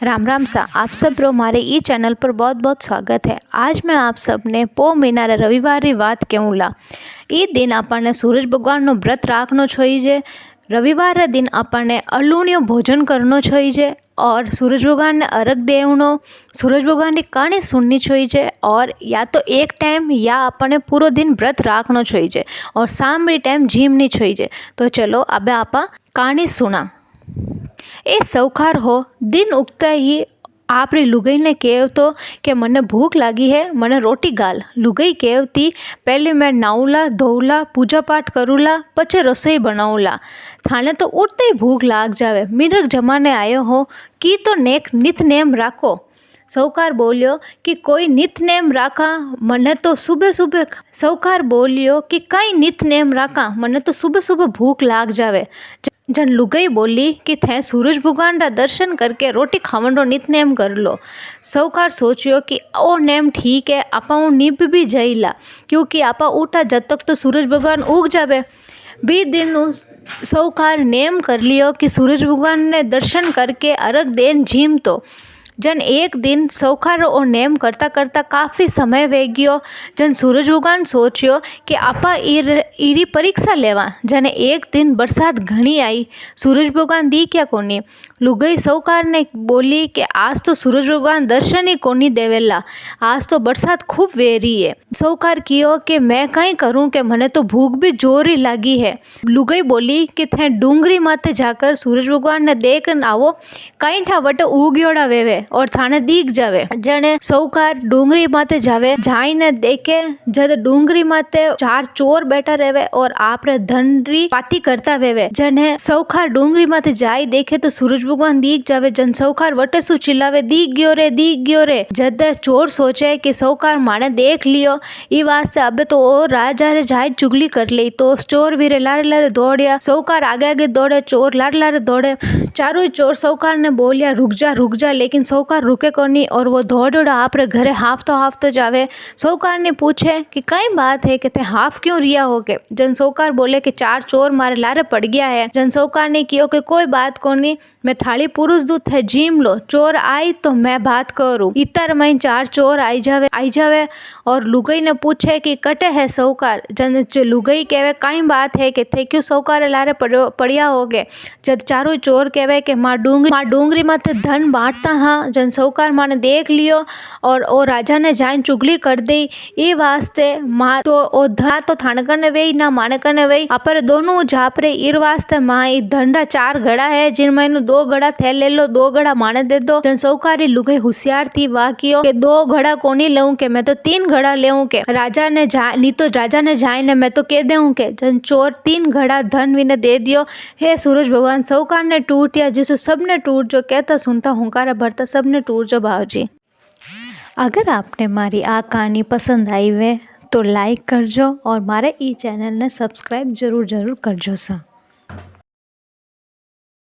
राम राम सा आप सब रो मारे ई चैनल पर बहुत बहुत स्वागत है। आज मैं आप सबने पो महीना रविवार री बात कहूँ ला। ई दिन आपने सूरज भगवान नो व्रत राखनो छोईजे। रविवार रे दिन आपने अलूणियो भोजन करनो छोईजे और सूरज भगवान ने अर्घ देवनो, सूरज भगवान की कहानी सुननी छोईजे और या तो एक टाइम या आपने पूरा दिन व्रत राखनो छोईजे और शाम री टाइम जीमनी छोईजे। तो चलो अब आपा कहानी सुना। ए सौखार हो दिन उगता ही आपरी लुगाई ने कहतो कि मने भूख लगी है, मने रोटी गाल। लुगाई कहती पहले मैं नाऊला धोऊला पूजा पाठ करूला पछे रसोई बनाऊला। थाने तो उठते ही भूख लाग जावे। मिनरक जमाने आयो हो कि तो नित नेम राखो। सौकार बोलियो कि कोई नित नेम राखा मने तो सुबह सुबह। सौकार बोलियो कि कई नित नेम राखा मने तो सुबह सुबह भूख लाग जावे। जन लुगाई बोली कि थे सूरज भगवान रा दर्शन करके रोटी खावन रो नित नेम कर लो। सौकार सोचियो कि ओ नेम ठीक है, आपा निभ भी जाइला क्योंकि आपा उठा जब तक तो सूरज भगवान उग जावे। 20 दिन सौकार नेम कर लियो कि सूरज भगवान ने दर्शन करके अर्घ देन जीम तो। जन एक दिन सौखार और नेम करता करता काफ़ी समय वे गयो। जन सूरज भगवान सोचियो कि आपा इरी परीक्षा लेवा। जने एक दिन बरसात घनी आई, सूरज भगवान दी क्या कोनी। लुगाई सौकार ने बोली कि आज तो सूरज भगवान दर्शन ही कोनी देवेला, आज तो बरसात खूब वेरी है। सौकार कियो कि मैं कहीं करूं कि मने तो भूख भी जोर ही लगी है। लुगाई बोली कि थे डूंगरी माथे जाकर सूरज भगवान ने देख आवो, कहीं ठा वटे उग्योड़ा वेवे और थाने दीख जावे। जने सौकार डूंगरी माथे जावे, जाई ने देखे जद डूंगरी माथे 4 चोर बैठा रहेवे और आपरे धन री पाती करता वेवे। जने सौकार डूंगरी माथे जाई देखे तो सूरज भगवान दीख जावे। जन सौकार वटे सु चिल्लावे दीख गयो रे दीख गयो रे। जद चोर सोचे कि सौकार माने देख लियो, ई वास्ते अबे तो ओ राजा रे जाई चुगली कर ली। तो चोर वीरे लारे लारे दौड़िया, सौकार आगे आगे दौड़े, चोर लारे लारे दौड़े। चारों चोर सौकार ने बोलिया रुक जा, लेकिन सौकार रुके कोनी और वो दौड़ आपरे घरे हाफतो जावे। सौकार ने पूछे कि कई बात है कि ते हाफ क्यों रिया हो के। जन सौकार बोले कि 4 चोर मारे लारे पड़ गया है। जन सौकार ने कियो कि कोई बात कोनी, मैं थाली पुरुष दूत है जीम लो, चोर आई तो मैं बात करूँ। इतर में 4 चोर आई जावे और लुगाई ने पूछे कि कटे है सौकार। जन लुगाई कहवे कई बात है कि थे क्यों सौकार लारे पड़िया हो गए। जब चारों चोर कहवे कि माँ डूंगरी माथे धन बांटता हाँ। जन सौकार माने देख लियो और ओ राजा ने जाइन चुगली कर दी। ई वास्ते माँ तो ओ धा तो थाने करने वे ना माने करने वे अपर दोनों झापरे। इर वास्ते माँ ई धंडा 4 घड़ा है जिनमें 2 घड़ा थे ले लो, 2 घड़ा माने दे दो। जन सौकारी लुगाई होशियार थी, वाकियो के 2 घड़ा कोनी लेऊं के मैं तो 3 घड़ा लेऊं के राजा ने जाए ने मैं तो कह देऊं के। जन चोर 3 घड़ा धन विने दे दियो। हे सूरज भगवान सौकार ने टूटिया जिसो सबने टूट जो, कहता सुनता हुंकारा भरता सबने टूट जो भावजी। अगर आपने मारी आ कहानी पसंद आई वे तो लाइक करजो और मारे ई चैनल ने सब्सक्राइब जरूर करजो सा।